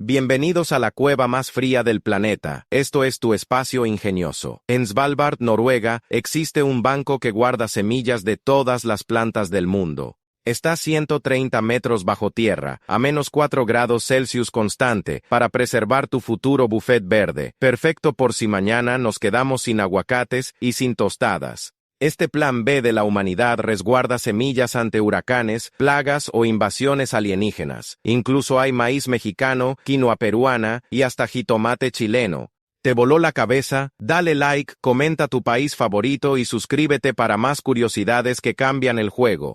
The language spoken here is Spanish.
Bienvenidos a la cueva más fría del planeta. Esto es tu espacio ingenioso. En Svalbard, Noruega, existe un banco que guarda semillas de todas las plantas del mundo. Está a 130 metros bajo tierra, a -4 °C constante, para preservar tu futuro buffet verde, perfecto por si mañana nos quedamos sin aguacates y sin tostadas. Este plan B de la humanidad resguarda semillas ante huracanes, plagas o invasiones alienígenas. Incluso hay maíz mexicano, quinoa peruana y hasta jitomate chileno. ¿Te voló la cabeza? Dale like, comenta tu país favorito y suscríbete para más curiosidades que cambian el juego.